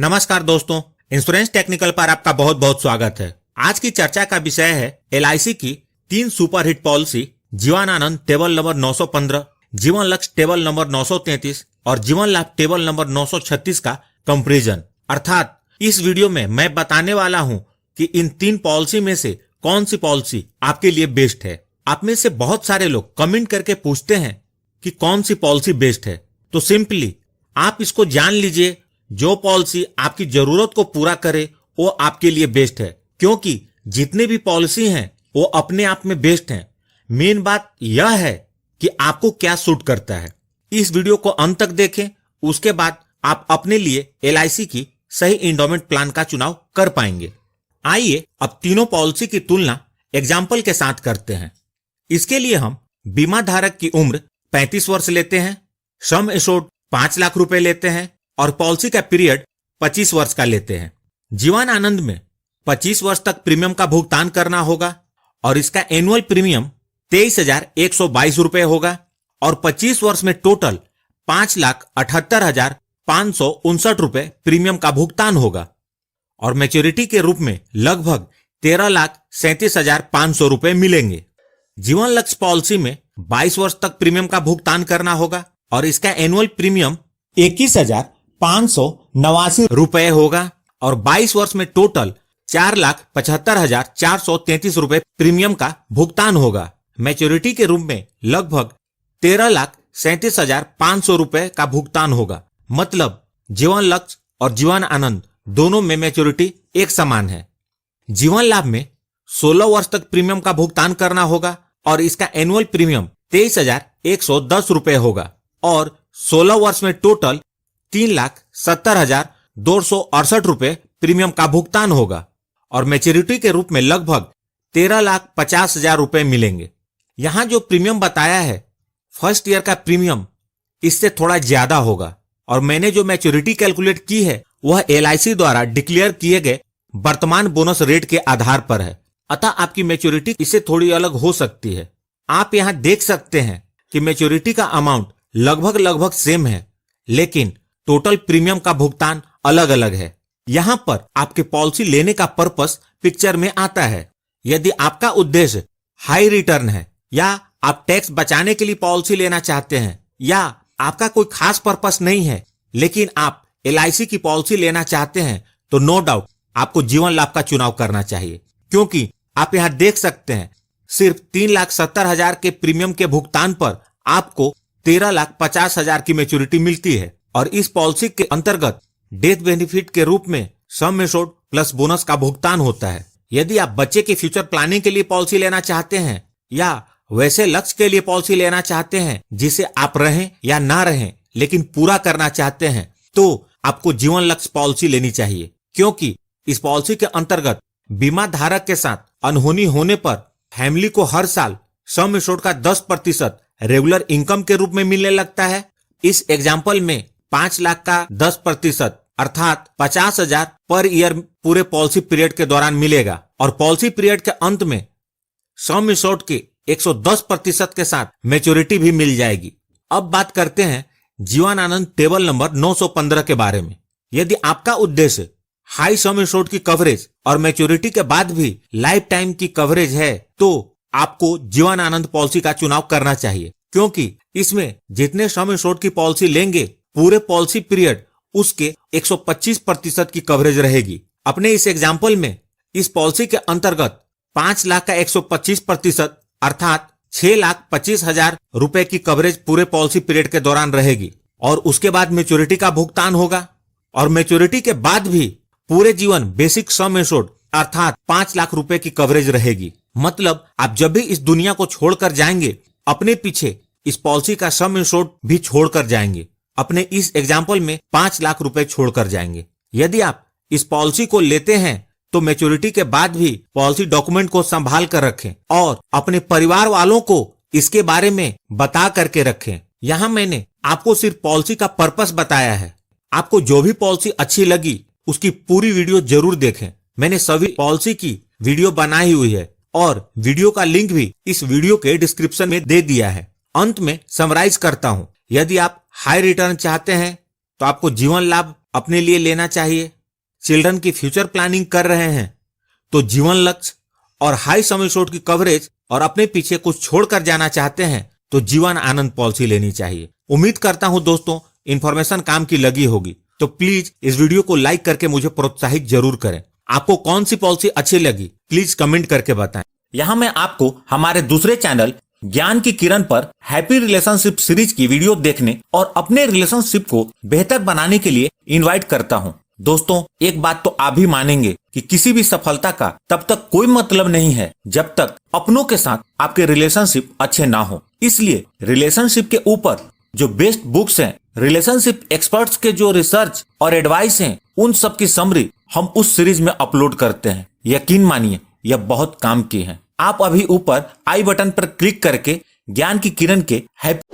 नमस्कार दोस्तों, insurance technical पर आपका बहुत बहुत स्वागत है। आज की चर्चा का विषय है एलआईसी की 3 superhit policy, Jeevan Anand table number 915, जीवन लक्ष्य टेबल नंबर 933 और जीवन लाभ टेबल नंबर 936 का कंपैरिजन। अर्थात इस वीडियो में मैं बताने वाला हूं कि इन 3 पॉलिसी में से कौन सी पॉलिसी आपके लिए बेस्ट है। आप में से बहुत सारे लोग कमेंट करके पूछते हैं कि कौन सी पॉलिसी बेस्ट है, तो सिंपली आप इसको जान लीजिए, जो पॉलिसी आपकी जरूरत को पूरा करे वो आपके लिए बेस्ट है, क्योंकि जितने भी पॉलिसी हैं वो अपने आप में बेस्ट हैं। मेन बात यह है कि आपको क्या सूट करता है। इस वीडियो को अंत तक देखें, उसके बाद आप अपने लिए एलआईसी की सही एंडोमेंट प्लान का चुनाव कर पाएंगे। आइए अब तीनों पॉलिसी की तुलना एग्जाम्पल के साथ करते हैं। इसके लिए हम बीमा धारक की उम्र 35 वर्ष लेते हैं, सम एश्योर्ड 5 लाख रुपए लेते हैं और पॉलिसी का पीरियड 25 वर्ष का लेते हैं। जीवन आनंद में 25 वर्ष तक प्रीमियम का भुगतान करना होगा और इसका एनुअल प्रीमियम 23,122 रुपए होगा और 25 वर्ष में टोटल 5,78,559 रुपए प्रीमियम का भुगतान होगा और मैच्योरिटी के रूप में लगभग 13,37,500 रुपए मिलेंगे। जीवन लक्ष्य पॉलिसी में 22 वर्ष तक प्रीमियम का भुगतान करना होगा और इसका एनुअल प्रीमियम 21,589 रुपए होगा और 22 वर्ष में टोटल 4,75,433 रुपए प्रीमियम का भुगतान होगा। मैच्योरिटी के रूप में लगभग 13,37,500 रुपए का भुगतान होगा। मतलब जीवन लक्ष्य और जीवन आनंद दोनों में मैच्योरिटी एक समान है। जीवन लाभ में 16 वर्ष तक प्रीमियम का भुगतान करना होगा और इसका एनुअल प्रीमियम 23,110 रुपए होगा और 16 वर्ष में टोटल 3,70,268 रुपए प्रीमियम का भुगतान होगा और मैच्योरिटी के रूप में लगभग 13,50,000 रुपए मिलेंगे। यहां जो प्रीमियम बताया है, फर्स्ट ईयर का प्रीमियम इससे थोड़ा ज्यादा होगा और मैंने जो मैच्योरिटी कैलकुलेट की है वह एलआईसी द्वारा डिक्लेयर किए गए वर्तमान बोनस रेट के आधार पर है। अतः आपकी मैच्योरिटी इससे थोड़ी अलग हो सकती है। आप यहां देख सकते हैं कि मैच्योरिटी का अमाउंट लगभग सेम है, लेकिन टोटल प्रीमियम का भुगतान अलग अलग है। यहां पर आपके पॉलिसी लेने का पर्पस पिक्चर में आता है। यदि आपका उद्देश्य हाई रिटर्न है या आप टैक्स बचाने के लिए पॉलिसी लेना चाहते हैं या आपका कोई खास पर्पस नहीं है लेकिन आप एलआईसी की पॉलिसी लेना चाहते हैं, तो नो डाउट आपको जीवन लाभ का चुनाव करना चाहिए, क्योंकि आप यहां देख सकते हैं सिर्फ 3,70,000 के प्रीमियम के भुगतान पर आपको 13,50,000 की मैच्योरिटी मिलती है और इस पॉलिसी के अंतर्गत डेथ बेनिफिट के रूप में सम एश्योर्ड प्लस बोनस का भुगतान होता है। यदि आप बच्चे के फ्यूचर प्लानिंग के लिए पॉलिसी लेना चाहते हैं या वैसे लक्ष्य के लिए पॉलिसी लेना चाहते हैं जिसे आप रहें या ना रहें लेकिन पूरा करना चाहते हैं, तो आपको जीवन लक्ष्य पॉलिसी लेनी चाहिए, क्योंकि इस पॉलिसी के अंतर्गत बीमा धारक के साथ अनहोनी होने पर फैमिली को हर साल सम एश्योर्ड का 10% रेगुलर इनकम के रूप में मिलने लगता है। इस एग्जाम्पल में 5 लाख का 10% अर्थात 50,000 पर ईयर पूरे पॉलिसी पीरियड के दौरान मिलेगा और पॉलिसी पीरियड के अंत में सम एश्योर्ड के 110% के साथ मैच्योरिटी भी मिल जाएगी। अब बात करते हैं जीवन आनंद टेबल नंबर 915 के बारे में। यदि आपका उद्देश्य हाई सम एश्योर्ड की कवरेज और मैच्योरिटी के बाद भी लाइफ टाइम की कवरेज है, तो आपको जीवन आनंद पॉलिसी का चुनाव करना चाहिए, क्योंकि इसमें जितने सम एश्योर्ड की पॉलिसी लेंगे पूरे पॉलिसी पीरियड उसके 125% की कवरेज रहेगी। अपने इस एग्जाम्पल में इस पॉलिसी के अंतर्गत 5 लाख का 125% अर्थात 6,25,000 रुपए की कवरेज पूरे पॉलिसी पीरियड के दौरान रहेगी और उसके बाद मैच्योरिटी का भुगतान होगा और मैच्योरिटी के बाद भी पूरे जीवन बेसिक सम एश्योर्ड अर्थात 5 लाख रुपए की कवरेज रहेगी। मतलब आप जब भी इस दुनिया को छोड़कर जाएंगे, अपने पीछे इस पॉलिसी का सम एश्योर्ड भी छोड़कर जाएंगे। अपने इस एग्जाम्पल में 5 लाख रुपए छोड़कर जाएंगे। यदि आप इस पॉलिसी को लेते हैं तो मैच्योरिटी के बाद भी पॉलिसी डॉक्यूमेंट को संभाल कर रखें और अपने परिवार वालों को इसके बारे में बता करके रखें। यहाँ मैंने आपको सिर्फ पॉलिसी का पर्पस बताया है। आपको जो भी पॉलिसी अच्छी लगी उसकी पूरी वीडियो जरूर देखें। मैंने सभी पॉलिसी की वीडियो बनाई हुई है और वीडियो का लिंक भी इस वीडियो के डिस्क्रिप्शन में दे दिया है। अंत में समराइज करता हूं, यदि आप हाई रिटर्न चाहते हैं तो आपको जीवन लाभ अपने लिए लेना चाहिए। चिल्ड्रन की फ्यूचर प्लानिंग कर रहे हैं तो जीवन लक्ष्य और हाई सम एश्योर्ड की कवरेज और अपने पीछे कुछ छोड़कर जाना चाहते हैं तो जीवन आनंद पॉलिसी लेनी चाहिए। उम्मीद करता हूं दोस्तों इंफॉर्मेशन काम की लगी होगी, तो प्लीज इस वीडियो को लाइक करके मुझे प्रोत्साहित जरूर करें। आपको कौन सी पॉलिसी अच्छी लगी प्लीज कमेंट करके बताएं। यहाँ मैं आपको हमारे दूसरे चैनल ज्ञान की किरण पर हैप्पी रिलेशनशिप सीरीज की वीडियो देखने और अपने रिलेशनशिप को बेहतर बनाने के लिए इनवाइट करता हूँ। दोस्तों एक बात तो आप भी मानेंगे कि किसी भी सफलता का तब तक कोई मतलब नहीं है जब तक अपनों के साथ आपके रिलेशनशिप अच्छे ना हो। इसलिए रिलेशनशिप के ऊपर जो बेस्ट बुक्स हैं, रिलेशनशिप एक्सपर्ट्स के जो रिसर्च और एडवाइस हैं, उन सब की समरी हम उस सीरीज में अपलोड करते हैं। यकीन मानिए यह बहुत काम की है। आप अभी ऊपर आई बटन पर क्लिक करके ज्ञान की किरण के हैप्पी